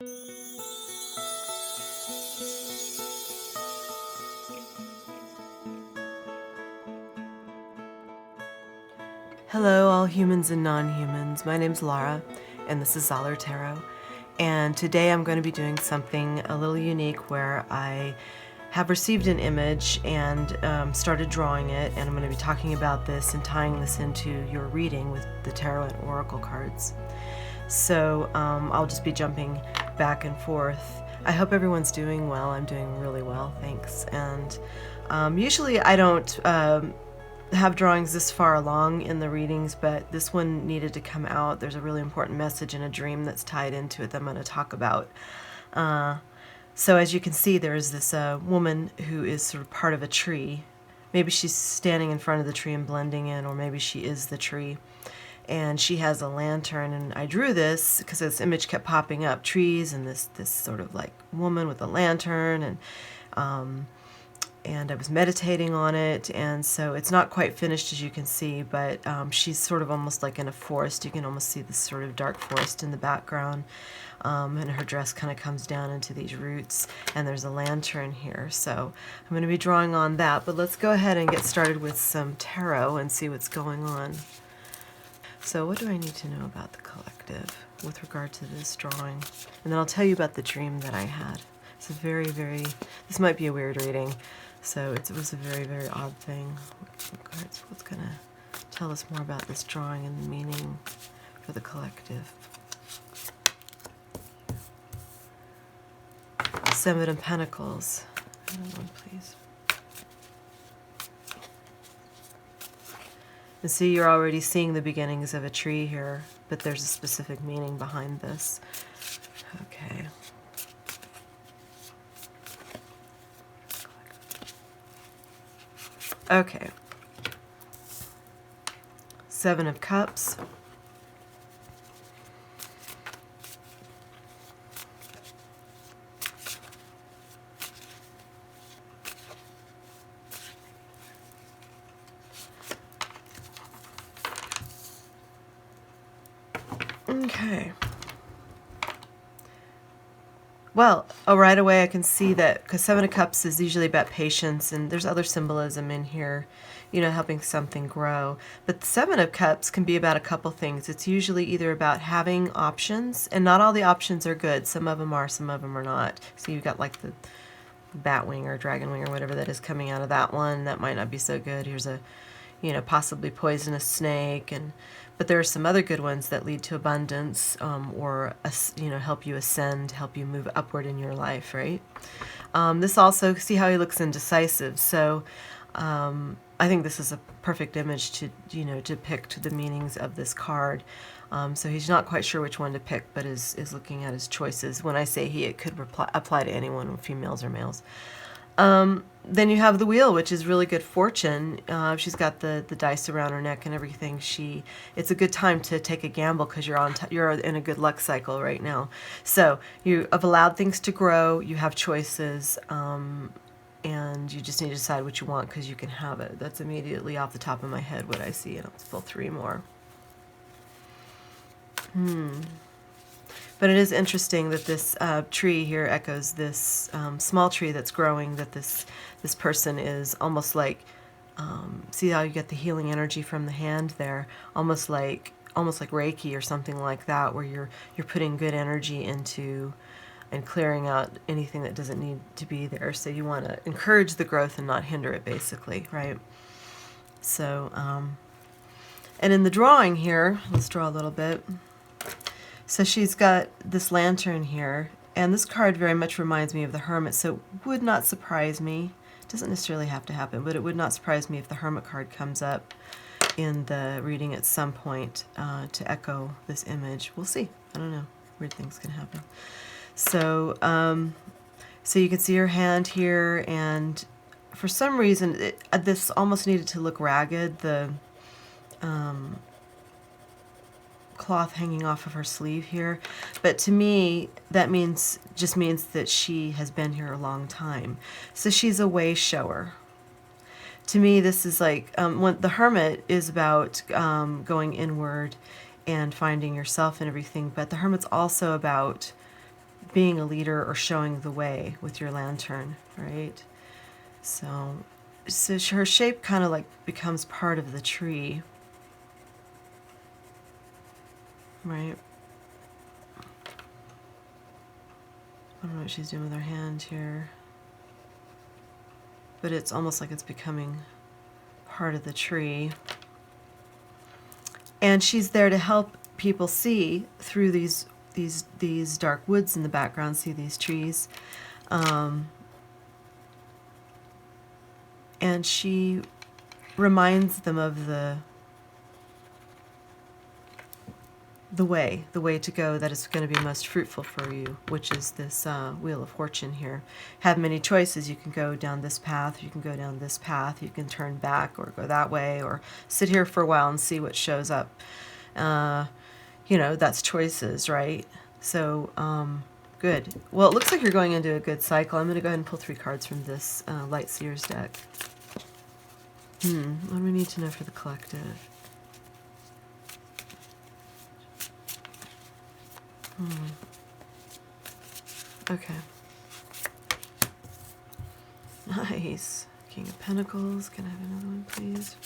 Hello, all humans and non-humans. My name's Lara, and this is Zollar Tarot. And today I'm going to be doing something a little unique where I have received an image and started drawing it, and I'm going to be talking about this and tying this into your reading with the tarot and oracle cards. So I'll just be jumping back and forth. I hope everyone's doing well. I'm doing really well, thanks. And usually I don't have drawings this far along in the readings, but this one needed to come out. There's a really important message and a dream that's tied into it that I'm going to talk about. So as you can see, there's this woman who is sort of part of a tree. Maybe she's standing in front of the tree and blending in, or maybe she is the tree. And she has a lantern, and I drew this because this image kept popping up, trees and this sort of like woman with a lantern, and I was meditating on it, and so it's not quite finished, as you can see, but she's sort of almost like in a forest. You can almost see this sort of dark forest in the background, and her dress kind of comes down into these roots, and there's a lantern here. So I'm going to be drawing on that, but let's go ahead and get started with some tarot and see what's going on. So what do I need to know about the collective with regard to this drawing? And then I'll tell you about the dream that I had. It's a very, this might be a weird reading. So it was a very, very odd thing. What's going to tell us more about this drawing and the meaning for the collective? Seven of Pentacles. Another one, please. And see, you're already seeing the beginnings of a tree here, but there's a specific meaning behind this. Okay. Okay. Seven of Cups. Okay. Well, right away I can see that, because Seven of Cups is usually about patience, and there's other symbolism in here, you know, helping something grow. But the Seven of Cups can be about a couple things. It's usually either about having options, and not all the options are good. Some of them are, some of them are not. So you've got like the bat wing or dragon wing or whatever that is coming out of that one. That might not be so good. Here's a, you know, possibly poisonous snake, but there are some other good ones that lead to abundance, or you know, help you ascend, help you move upward in your life, right? This also, see how he looks indecisive. So I think this is a perfect image to, you know, depict the meanings of this card. So he's not quite sure which one to pick, but is looking at his choices. When I say he, it could apply to anyone, females or males. Then you have the wheel, which is really good fortune. She's got the dice around her neck and everything. It's a good time to take a gamble because you're in a good luck cycle right now. So you have allowed things to grow. You have choices, and you just need to decide what you want because you can have it. That's immediately off the top of my head what I see, and I'll pull three more. But it is interesting that this tree here echoes this small tree that's growing, that this person is almost like, see how you get the healing energy from the hand there, almost like Reiki or something like that, where you're putting good energy into and clearing out anything that doesn't need to be there. So you want to encourage the growth and not hinder it, basically, right? So, and in the drawing here, let's draw a little bit. So she's got this lantern here, and this card very much reminds me of the Hermit, so it would not surprise me. It doesn't necessarily have to happen, but it would not surprise me if the Hermit card comes up in the reading at some point to echo this image. We'll see. I don't know. Weird things can happen. So, so you can see her hand here, and for some reason, this almost needed to look ragged. The cloth hanging off of her sleeve here, but to me that just means that she has been here a long time. So she's a way shower. To me, this is like when the Hermit is about going inward and finding yourself and everything, but the Hermit's also about being a leader or showing the way with your lantern, right? So her shape kind of like becomes part of the tree, right? I don't know what she's doing with her hand here, but it's almost like it's becoming part of the tree. And she's there to help people see through these dark woods in the background, see these trees. And she reminds them of the way to go that is going to be most fruitful for you, which is this Wheel of Fortune here. Have many choices. You can go down this path, you can go down this path, you can turn back or go that way, or sit here for a while and see what shows up. That's choices, right? So, good. Well, it looks like you're going into a good cycle. I'm going to go ahead and pull 3 cards from this Light Seers deck. What do we need to know for the collective? Okay. Nice. King of Pentacles. Can I have another one, please?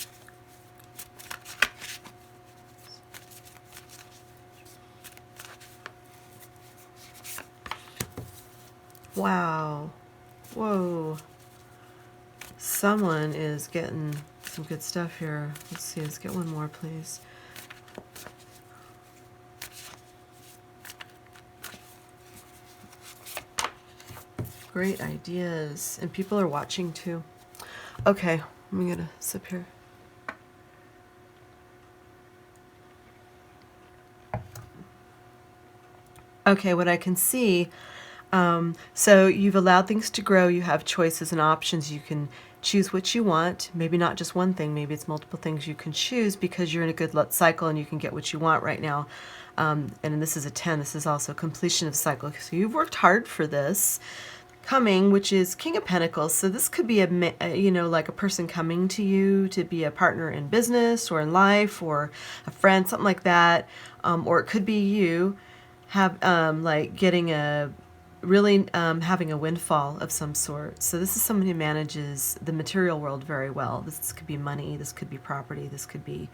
Wow. Whoa. Someone is getting some good stuff here. Let's see. Let's get one more, please. Great ideas. And people are watching too. Okay, I'm going to sip here. Okay, what I can see, so you've allowed things to grow. You have choices and options. You can choose what you want. Maybe not just one thing. Maybe it's multiple things you can choose because you're in a good cycle and you can get what you want right now. And this is a 10. This is also completion of cycle. So you've worked hard for this. Coming, which is King of Pentacles. So this could be like a person coming to you to be a partner in business or in life, or a friend, something like that. Or it could be you getting having a windfall of some sort. So this is someone who manages the material world very well. This could be money, this could be property, this could be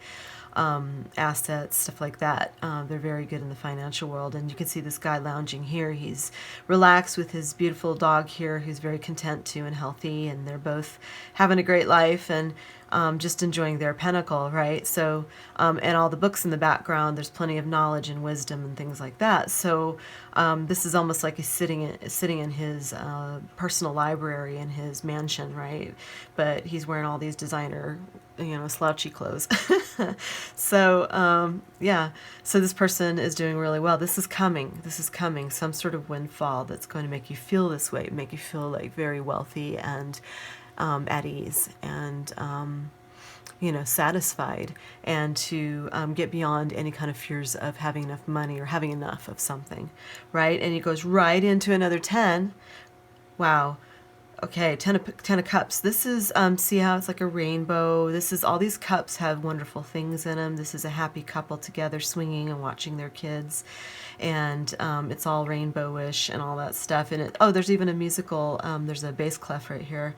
assets, stuff like that. They're very good in the financial world. And you can see this guy lounging here. He's relaxed with his beautiful dog here, who's very content too and healthy, and they're both having a great life and just enjoying their pentacle, right? So, and all the books in the background, there's plenty of knowledge and wisdom and things like that. So this is almost like he's sitting in his personal library in his mansion, right? But he's wearing all these designer, slouchy clothes. So, yeah. So this person is doing really well. This is coming. Some sort of windfall that's going to make you feel this way, make you feel like very wealthy and at ease and, satisfied, and to get beyond any kind of fears of having enough money or having enough of something, right? And it goes right into another 10. Wow. Okay, 10 of Cups. This is, see how it's like a rainbow. This is, all these cups have wonderful things in them. This is a happy couple together swinging and watching their kids. And it's all rainbowish and all that stuff. And there's even a musical, there's a bass clef right here.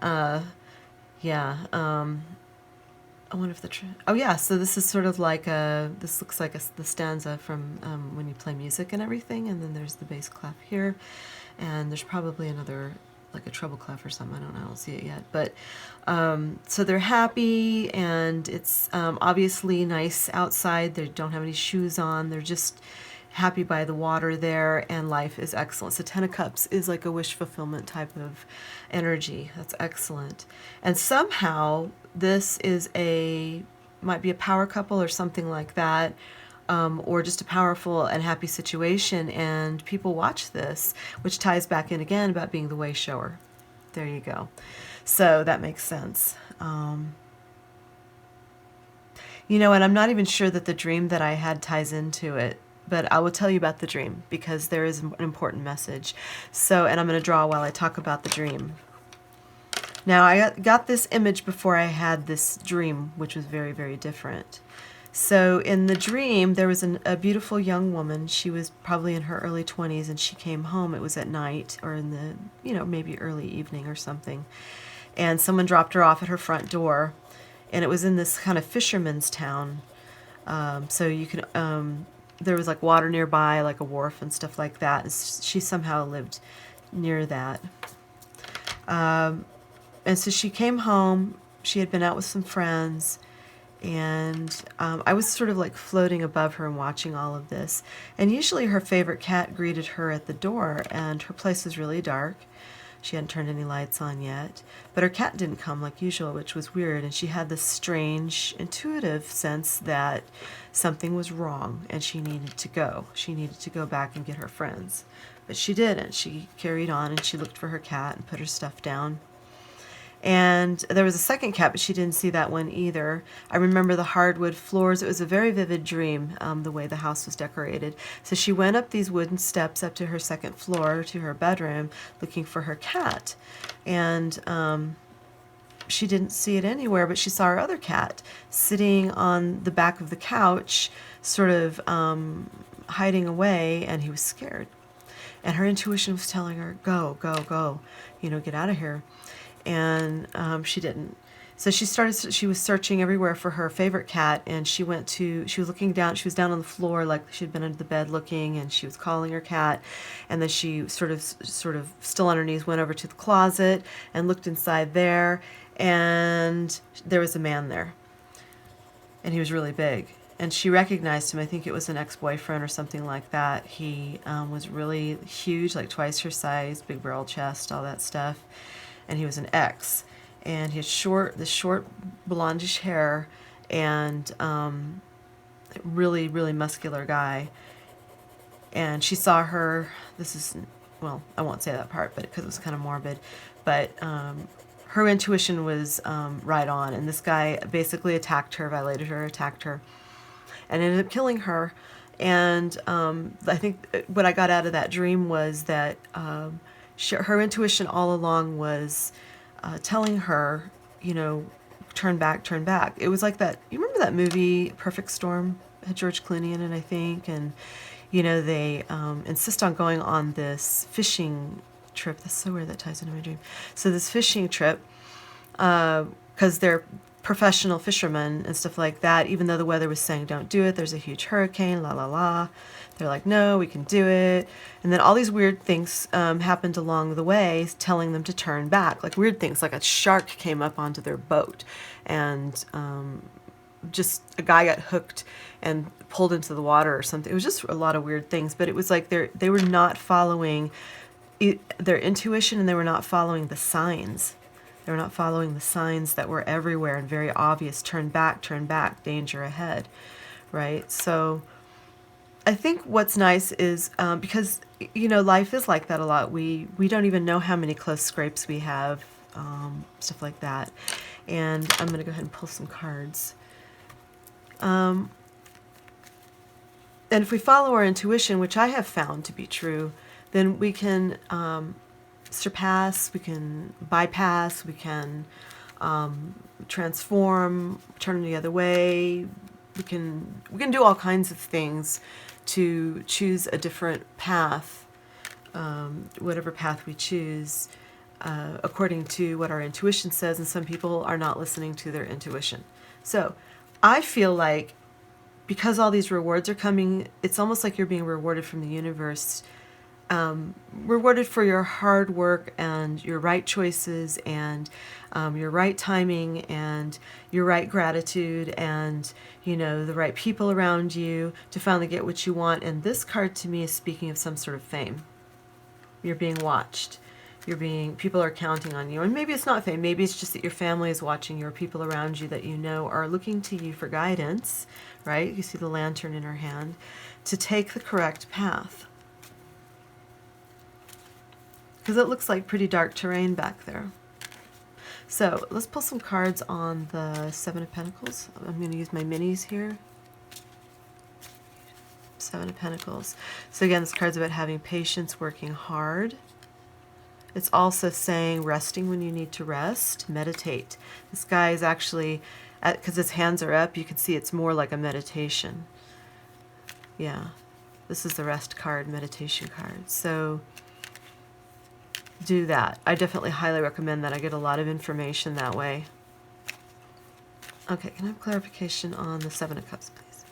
Yeah. I wonder if so this is sort of like this looks like the stanza from when you play music and everything. And then there's the bass clef here. And there's probably another, like a treble clef or something. I don't know. I don't see it yet. But so they're happy, and it's obviously nice outside. They don't have any shoes on. They're just happy by the water there, and life is excellent. So 10 of Cups is like a wish fulfillment type of energy. That's excellent. And somehow this might be a power couple or something like that. Or just a powerful and happy situation, and people watch this, which ties back in again about being the way shower. There you go. So that makes sense. And I'm not even sure that the dream that I had ties into it, but I will tell you about the dream because there is an important message. So, and I'm going to draw while I talk about the dream. Now, I got this image before I had this dream, which was very, very different. So in the dream, there was a beautiful young woman. She was probably in her early 20s, and she came home. It was at night or in the, maybe early evening or something. And someone dropped her off at her front door. And it was in this kind of fisherman's town. So you could, there was like water nearby, like a wharf and stuff like that. And she somehow lived near that. And so she came home. She had been out with some friends. And I was sort of like floating above her and watching all of this. And usually her favorite cat greeted her at the door, and her place was really dark. She hadn't turned any lights on yet. But her cat didn't come like usual, which was weird. And she had this strange, intuitive sense that something was wrong and she needed to go. She needed to go back and get her friends. But she didn't. She carried on and she looked for her cat and put her stuff down. And there was a second cat, but she didn't see that one either. I remember the hardwood floors. It was a very vivid dream, the way the house was decorated. So she went up these wooden steps up to her second floor, to her bedroom, looking for her cat. And she didn't see it anywhere, but she saw her other cat sitting on the back of the couch, sort of hiding away, and he was scared. And her intuition was telling her, go, go, go, get out of here. And she didn't. So she was searching everywhere for her favorite cat, and she was looking down, she was down on the floor like she'd been under the bed looking, and she was calling her cat, and then she sort of still on her knees went over to the closet and looked inside there, and there was a man there, and he was really big. And she recognized him. I think it was an ex-boyfriend or something like that. He was really huge, like twice her size, big barrel chest, all that stuff. And he was an ex, and he had this short blondish hair, and really, really muscular guy. And she saw her, I won't say that part, but because it was kind of morbid, but her intuition was right on, and this guy basically attacked her, and ended up killing her. And I think what I got out of that dream was that her intuition all along was telling her, turn back, turn back. It was like that. You remember that movie, Perfect Storm? It had George Clooney in it, I think. And, they insist on going on this fishing trip. That's so weird, that ties into my dream. So this fishing trip, because they're professional fishermen and stuff like that, even though the weather was saying don't do it, there's a huge hurricane, la la la. They're like, no, we can do it. And then all these weird things happened along the way, telling them to turn back. Like weird things, like a shark came up onto their boat, and just a guy got hooked and pulled into the water or something. It was just a lot of weird things, but it was like they were not following their intuition, and they were not following the signs. They were not following the signs that were everywhere and very obvious. Turn back, danger ahead, right? So I think what's nice is because, life is like that a lot. We don't even know how many close scrapes we have, stuff like that. And I'm going to go ahead and pull some cards. And if we follow our intuition, which I have found to be true, then we can surpass, we can bypass, we can transform, turn the other way. We can do all kinds of things to choose a different path, whatever path we choose, according to what our intuition says, and some people are not listening to their intuition. So I feel like because all these rewards are coming, it's almost like you're being rewarded from the universe, rewarded for your hard work and your right choices and your right timing and your right gratitude and, the right people around you to finally get what you want. And this card to me is speaking of some sort of fame. You're being watched. People are counting on you. And maybe it's not fame. Maybe it's just that your family is watching you, or people around you that are looking to you for guidance, right? You see the lantern in her hand, to take the correct path. Because it looks like pretty dark terrain back there. So let's pull some cards on the Seven of Pentacles. I'm going to use my minis here. Seven of Pentacles. So again, this card's about having patience, working hard. It's also saying resting when you need to rest, meditate. This guy is actually because his hands are up, you can see it's more like a meditation. Yeah, this is the rest card, meditation card. So do that. I definitely highly recommend that. I get a lot of information that way. Okay, can I have clarification on the Seven of Cups, please?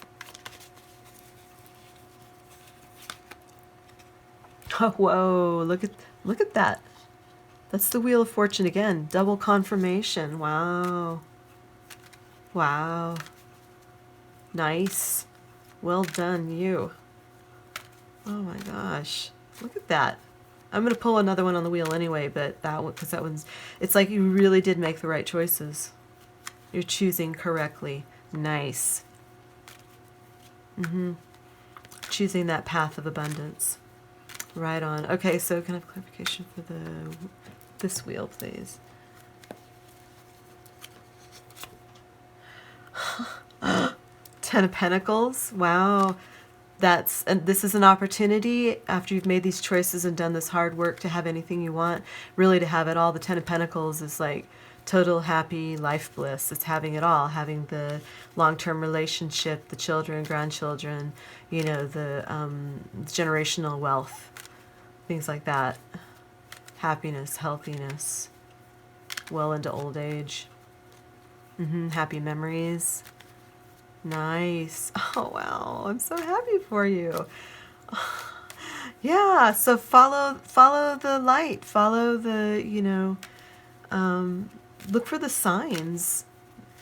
Oh, whoa, look at that. That's the Wheel of Fortune again. Double confirmation. Wow. Wow. Nice. Well done, you. Oh my gosh. Look at that. I'm going to pull another one on the wheel anyway, but that one, because that one's, it's like you really did make the right choices. You're choosing correctly. Nice. Choosing that path of abundance. Right on. Okay, so can I have clarification for this wheel, please? Ten of Pentacles. Wow. And this is an opportunity after you've made these choices and done this hard work to have anything you want, really to have it all. The Ten of Pentacles is like total happy life bliss. It's having it all, having the long-term relationship, the children, grandchildren, you know, the generational wealth, things like that. Happiness, healthiness, well into old age. Happy memories. Nice. Oh, wow. I'm so happy for you. Yeah, so follow the light. Follow the, you know, look for the signs.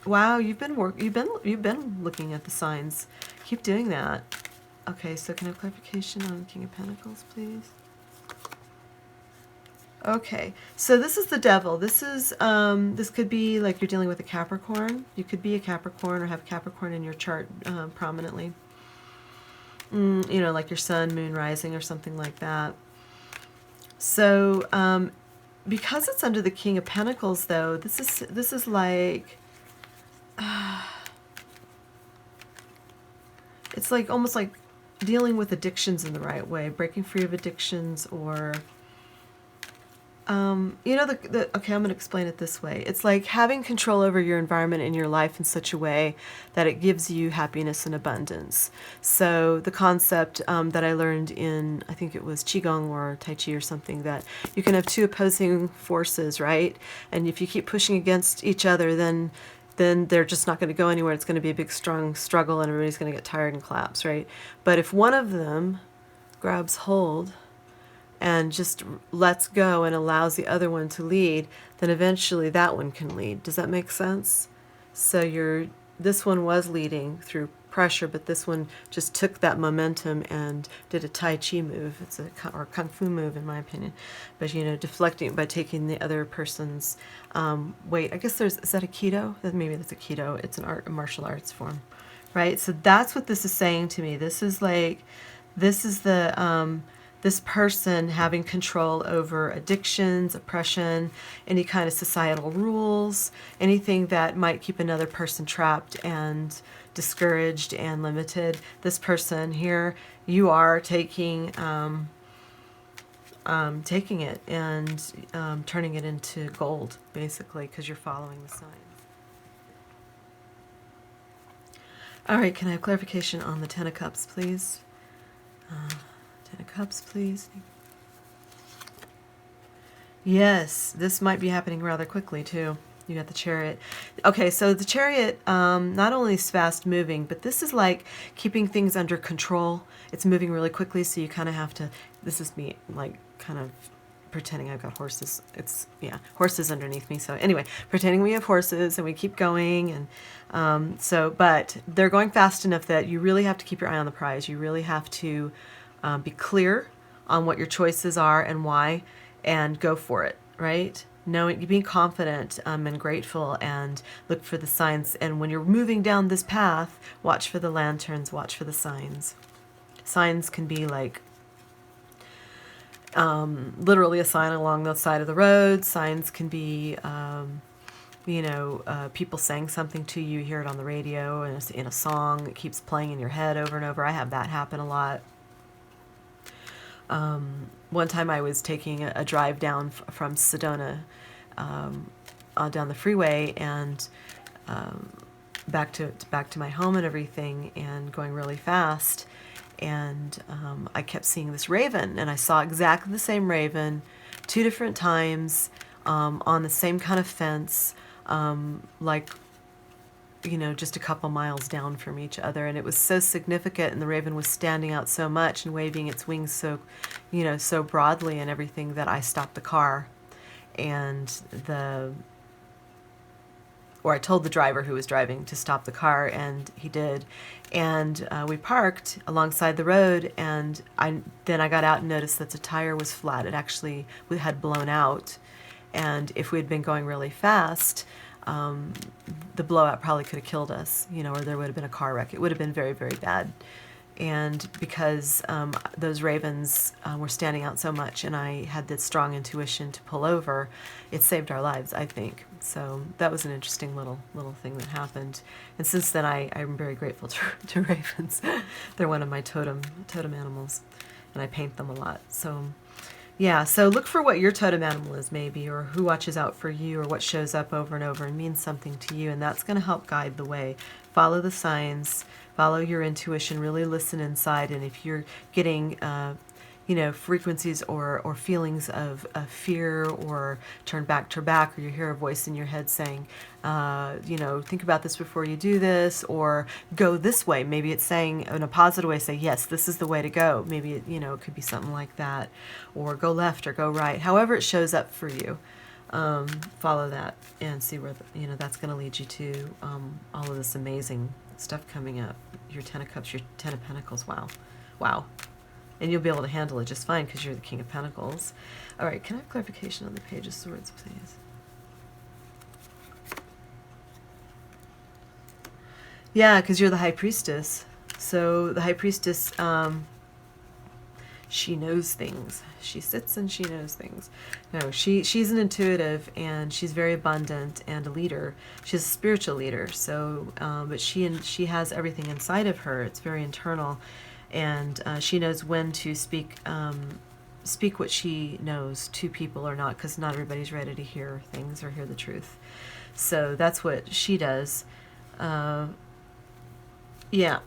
Wow, you've been looking at the signs. Keep doing that. Okay, so can I have clarification on King of Pentacles, please? Okay, so this is the Devil. This is this could be like you're dealing with a Capricorn. You could be a Capricorn or have Capricorn in your chart prominently. You know, like your Sun, Moon, Rising, or something like that. So because it's under the King of Pentacles, though, this is like it's like almost like dealing with addictions in the right way, breaking free of addictions, or you know, okay, I'm going to explain it this way. It's like having control over your environment and your life in such a way that it gives you happiness and abundance. So the concept that I learned in, I think it was Qigong or Tai Chi or something, that you can have two opposing forces, right? And if you keep pushing against each other, then they're just not going to go anywhere. It's going to be a big, strong struggle, and everybody's going to get tired and collapse, right? But if one of them grabs hold and just lets go and allows the other one to lead, then eventually that one can lead. Does that make sense? So this one was leading through pressure, but this one just took that momentum and did a Tai Chi move. It's or Kung Fu move, in my opinion. But, you know, deflecting by taking the other person's weight. I guess is that a Keto? Maybe that's a Keto. It's a martial arts form, right? So that's what this is saying to me. This is like, this is the... this person having control over addictions, oppression, any kind of societal rules, anything that might keep another person trapped and discouraged and limited. This person here, you are taking it and turning it into gold, basically, because you're following the signs. All right, can I have clarification on the Ten of Cups, please? Ten of Cups, please. Yes, this might be happening rather quickly, too. You got the Chariot. Okay, so the Chariot not only is fast moving, but this is like keeping things under control. It's moving really quickly, so you kind of have to... This is me, like, kind of pretending I've got horses. Horses underneath me. So anyway, pretending we have horses and we keep going. And but they're going fast enough that you really have to keep your eye on the prize. You really have to... be clear on what your choices are and why, and go for it, right? Being confident and grateful, and look for the signs. And when you're moving down this path, watch for the lanterns, watch for the signs. Signs can be like literally a sign along the side of the road. Signs can be people saying something to you, hear it on the radio, and it's in a song that keeps playing in your head over and over. I have that happen a lot. One time I was taking a drive down from Sedona down the freeway, and back to my home and everything, and going really fast. And I kept seeing this raven, and I saw exactly the same raven 2 different times on the same kind of fence, like, just a couple miles down from each other. And it was so significant, and the raven was standing out so much and waving its wings so, so broadly and everything, that I stopped the car. And I told the driver who was driving to stop the car, and he did. And we parked alongside the road, and then I got out and noticed that the tire was flat. It actually had blown out. And if we had been going really fast, the blowout probably could have killed us, or there would have been a car wreck. It would have been very, very bad. And because those ravens were standing out so much, and I had this strong intuition to pull over, it saved our lives, I think. So that was an interesting little thing that happened. And since then, I'm very grateful to ravens. They're one of my totem animals, and I paint them a lot. So yeah, so look for what your totem animal is, maybe, or who watches out for you, or what shows up over and over and means something to you, and that's going to help guide the way. Follow the signs, follow your intuition, really listen inside, and if you're getting frequencies or feelings of fear, or turn back, or you hear a voice in your head saying, think about this before you do this, or go this way. Maybe it's saying in a positive way, say, yes, this is the way to go. Maybe, it could be something like that, or go left or go right. However it shows up for you, follow that and see where, that's going to lead you to all of this amazing stuff coming up. Your 10 of Cups, your 10 of Pentacles. Wow. And you'll be able to handle it just fine because you're the King of Pentacles. All right, can I have clarification on the Page of Swords, please? Yeah, because you're the High Priestess. So the High Priestess, she knows things. She sits and she knows things. No, she's an intuitive, and she's very abundant and a leader. She's a spiritual leader. So, but she has everything inside of her. It's very internal. And she knows when to speak what she knows to people or not, because not everybody's ready to hear things or hear the truth. So that's what she does. Yeah.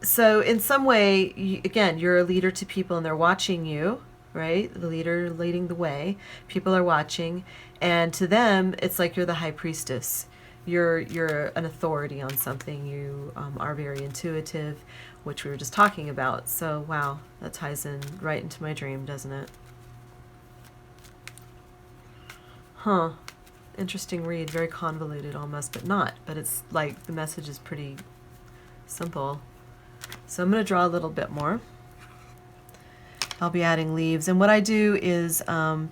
So in some way, again, you're a leader to people, and they're watching you, right? The leader leading the way. People are watching, and to them, it's like you're the High Priestess. You're an authority on something. You are very intuitive, which we were just talking about. So, wow, that ties in right into my dream, doesn't it? Huh. Interesting read. Very convoluted almost, but not. But it's like the message is pretty simple. So I'm going to draw a little bit more. I'll be adding leaves. And what I do is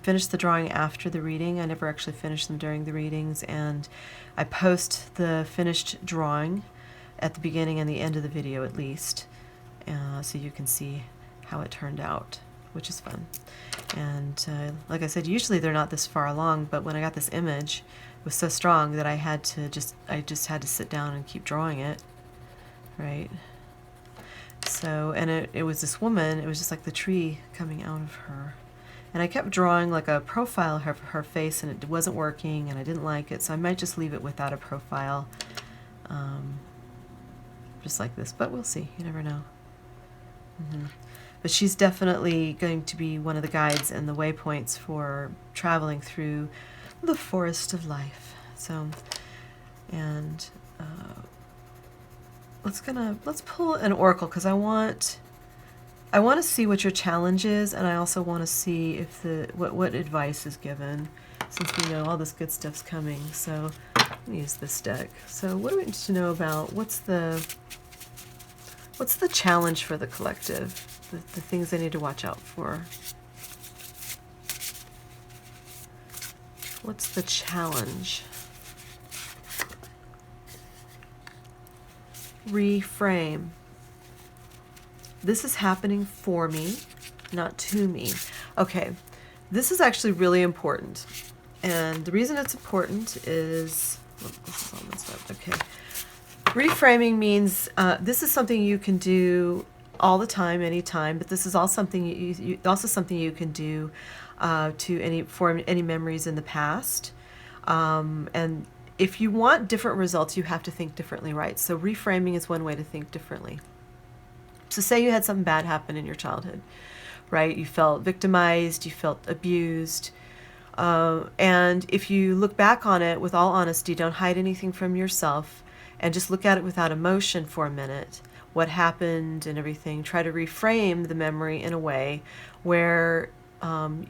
finish the drawing after the reading. I never actually finish them during the readings. And I post the finished drawing at the beginning and the end of the video at least, so you can see how it turned out, which is fun. And like I said, usually they're not this far along, but when I got this image, it was so strong that I just had to sit down and keep drawing it, right? So, and it was this woman, it was just like the tree coming out of her. And I kept drawing like a profile of her face, and it wasn't working, and I didn't like it, so I might just leave it without a profile. Just like this, but we'll see. You never know. But she's definitely going to be one of the guides and the waypoints for traveling through the forest of life. So, and let's pull an oracle, because I want to see what your challenge is, and I also want to see if what advice is given, since we know all this good stuff's coming. So I'm gonna use this deck. So what do we need to know about what's the challenge for the collective? The things they need to watch out for. What's the challenge? Reframe. This is happening for me, not to me. Okay, this is actually really important. And the reason it's important is, this is all messed up. Okay. Reframing means this is something you can do all the time, anytime, but this is also something you can do to any memories in the past. And if you want different results, you have to think differently, right? So reframing is one way to think differently. So say you had something bad happen in your childhood, right? You felt victimized, you felt abused. And if you look back on it with all honesty, don't hide anything from yourself, and just look at it without emotion for a minute, what happened and everything. Try to reframe the memory in a way where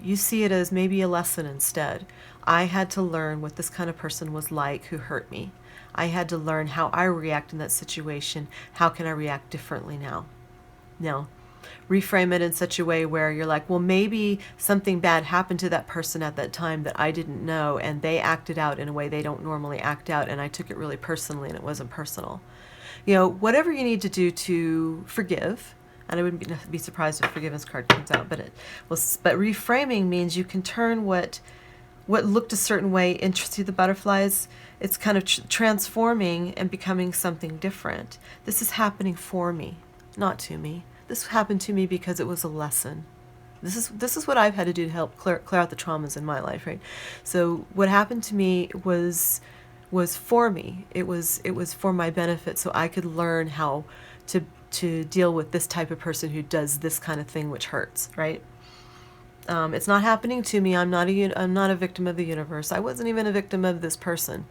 you see it as maybe a lesson instead. I had to learn what this kind of person was like who hurt me. I had to learn how I react in that situation. How can I react differently now? Now, reframe it in such a way where you're like, well, maybe something bad happened to that person at that time that I didn't know, and they acted out in a way they don't normally act out, and I took it really personally, and it wasn't personal. You know, whatever you need to do to forgive, and I wouldn't be surprised if a forgiveness card comes out, but reframing means you can turn what looked a certain way into the butterflies. It's kind of transforming and becoming something different. This is happening for me, not to me. This happened to me because it was a lesson. This is what I've had to do to help clear out the traumas in my life, right? So what happened to me was for me. It was for my benefit, so I could learn how to deal with this type of person who does this kind of thing, which hurts, right? It's not happening to me. I'm not a victim of the universe. I wasn't even a victim of this person.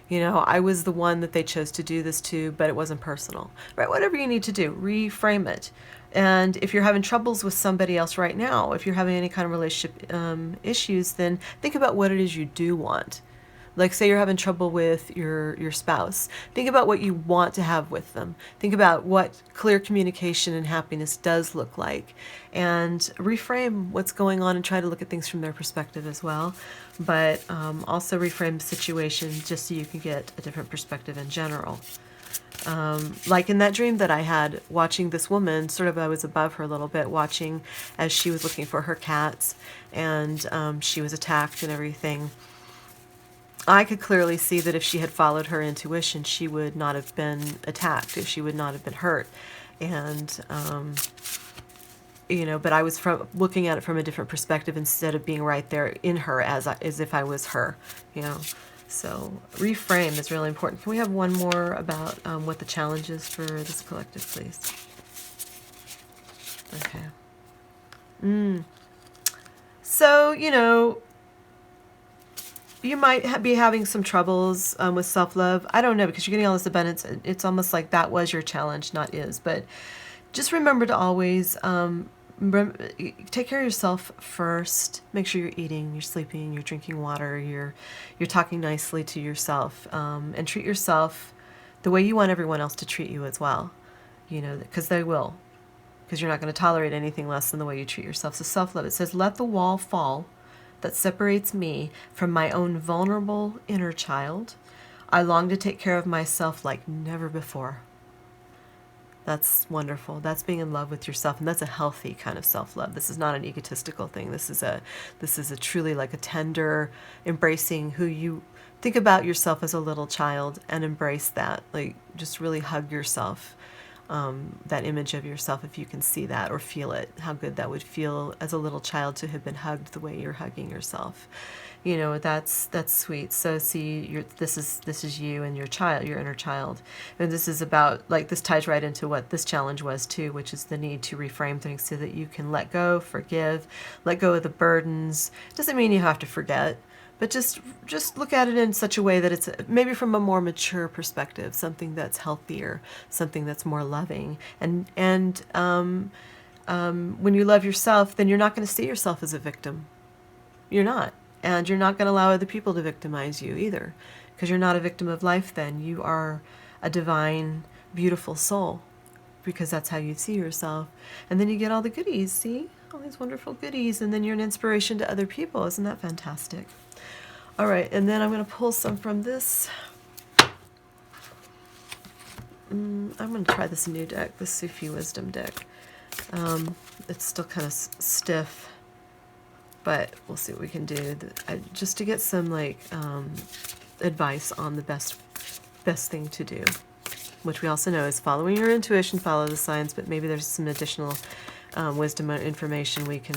You know, I was the one that they chose to do this to, but it wasn't personal, right? Whatever you need to do, reframe it. And if you're having troubles with somebody else right now, if you're having any kind of relationship issues, then think about what it is you do want. Like, say you're having trouble with your spouse. Think about what you want to have with them. Think about what clear communication and happiness does look like. And reframe what's going on and try to look at things from their perspective as well. But also reframe the situation just so you can get a different perspective in general. Like in that dream that I had, watching this woman, sort of I was above her a little bit, watching as she was looking for her cats, and she was attacked and everything. I could clearly see that if she had followed her intuition, she would not have been attacked, if she would not have been hurt. And, you know, but I was looking at it from a different perspective instead of being right there in her as if I was her, you know. So reframe is really important. Can we have one more about what the challenge is for this collective, please? Okay. So, you know, you might be having some troubles with self-love. I don't know, because you're getting all this abundance. It's almost like that was your challenge, not is. But just remember to always take care of yourself first. Make sure you're eating, you're sleeping, you're drinking water, you're talking nicely to yourself, and treat yourself the way you want everyone else to treat you as well. You know, because they will. Because you're not going to tolerate anything less than the way you treat yourself. So self-love, it says, let the wall fall that separates me from my own vulnerable inner child. I long to take care of myself like never before. That's wonderful. That's being in love with yourself, and that's a healthy kind of self-love. This is not an egotistical thing. This is a truly like a tender embracing who you think about yourself as a little child and embrace that. Like, just really hug yourself. That image of yourself, if you can see that or feel it, how good that would feel as a little child to have been hugged the way you're hugging yourself. You know, that's sweet. So see, this is you and your child, your inner child, and this is about, like, this ties right into what this challenge was too, which is the need to reframe things so that you can let go, forgive, let go of the burdens. Doesn't mean you have to forget. But just look at it in such a way that it's maybe from a more mature perspective, something that's healthier, something that's more loving. And when you love yourself, then you're not going to see yourself as a victim. You're not. And you're not going to allow other people to victimize you either, because you're not a victim of life then. You are a divine, beautiful soul, because that's how you see yourself. And then you get all the goodies, see? All these wonderful goodies, and then you're an inspiration to other people. Isn't that fantastic? All right, and then I'm going to pull some from this. I'm going to try this new deck, the Sufi Wisdom deck. It's still kind of stiff, but we'll see what we can do. Just to get some advice on the best thing to do, which we also know is following your intuition, follow the signs, but maybe there's some additional wisdom or information we can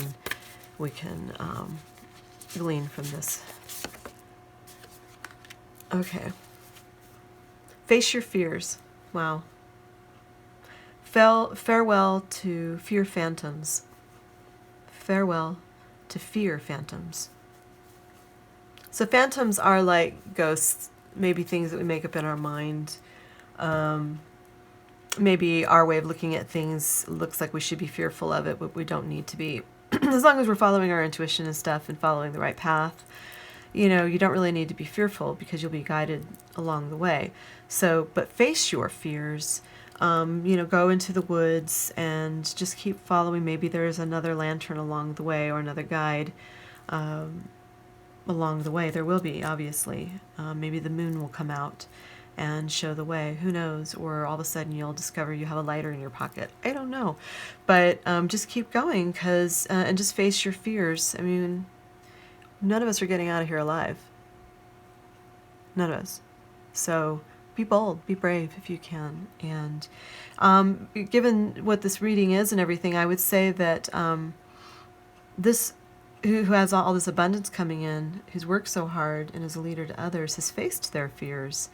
glean from this. Okay. Face your fears. Wow. Farewell to fear phantoms. Farewell to fear phantoms. So phantoms are like ghosts, maybe things that we make up in our mind. Maybe our way of looking at things looks like we should be fearful of it, but we don't need to be. As long as we're following our intuition and stuff and following the right path, you know, you don't really need to be fearful because you'll be guided along the way. So, but face your fears. You know, go into the woods and just keep following. Maybe there's another lantern along the way or another guide along the way. There will be, obviously. Maybe the moon will come out and show the way. Who knows? Or all of a sudden you'll discover you have a lighter in your pocket. I don't know. But just keep going and just face your fears. I mean, none of us are getting out of here alive. None of us. So be bold, be brave if you can. And given what this reading is and everything, I would say that this who has all this abundance coming in, who's worked so hard and is a leader to others, has faced their fears.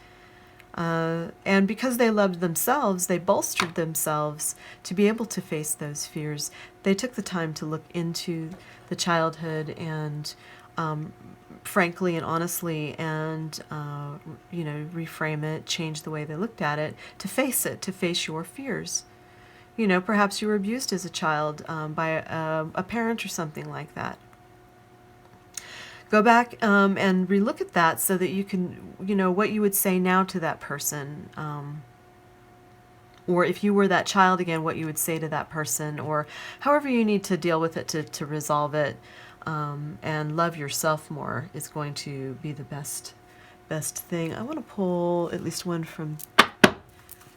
And because they loved themselves, they bolstered themselves to be able to face those fears. They took the time to look into the childhood and frankly and honestly and, you know, reframe it, change the way they looked at it, to face your fears. You know, perhaps you were abused as a child by a parent or something like that. Go back and relook at that so that you can, you know, what you would say now to that person. Or if you were that child again, what you would say to that person, or however you need to deal with it to resolve it. And love yourself more is going to be the best thing. I want to pull at least one from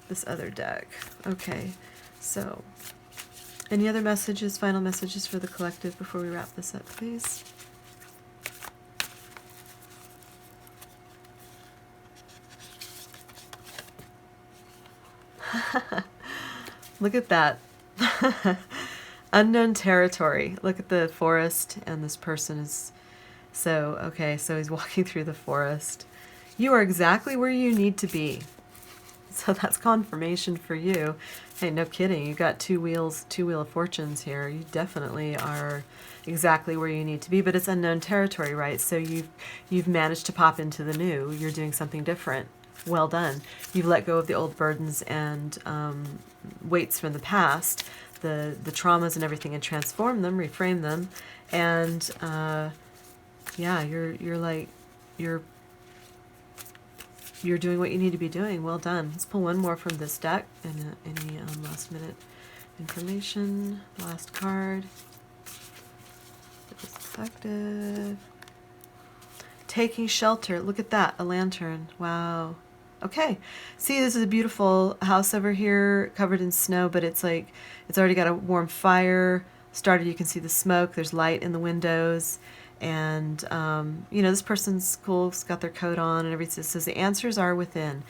this other deck. Okay, so any other messages, final messages for the collective before we wrap this up, please? Look at that. Unknown territory. Look at the forest, and this person is okay, so he's walking through the forest. You are exactly where you need to be. So that's confirmation for you. Hey, no kidding. You got two wheel of fortunes here. You definitely are exactly where you need to be, but it's unknown territory, right? So you've managed to pop into the new. You're doing something different. Well done. You've let go of the old burdens and weights from the past, the traumas and everything, and transform them, reframe them, and yeah, you're doing what you need to be doing. Well done. Let's pull one more from this deck. And any last minute information. Last card. The perspective. Taking shelter. Look at that. A lantern. Wow. Okay. See, this is a beautiful house over here, covered in snow, but it's like it's already got a warm fire started. You can see the smoke. There's light in the windows. And, you know, this person's cool, it's got their coat on and everything. It says the answers are within.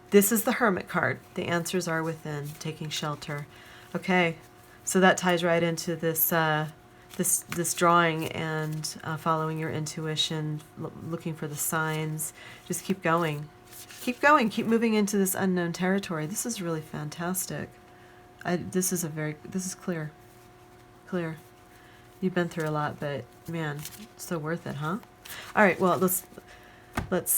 This is the Hermit card. The answers are within, taking shelter. Okay, so that ties right into this this drawing and following your intuition, looking for the signs. Just keep going. Keep going. Keep moving into this unknown territory. This is really fantastic. This is clear. Clear. You've been through a lot, but man, so worth it, huh? All right, well, let's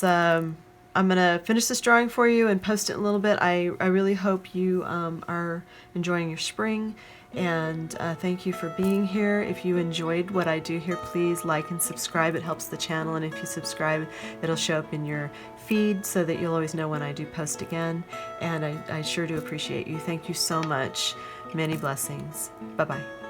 I'm gonna finish this drawing for you and post it in a little bit. I really hope you are enjoying your spring, and thank you for being here. If you enjoyed what I do here, please like and subscribe. It helps the channel, and if you subscribe, it'll show up in your feed so that you'll always know when I do post again. And I sure do appreciate you. Thank you so much. Many blessings. Bye-bye.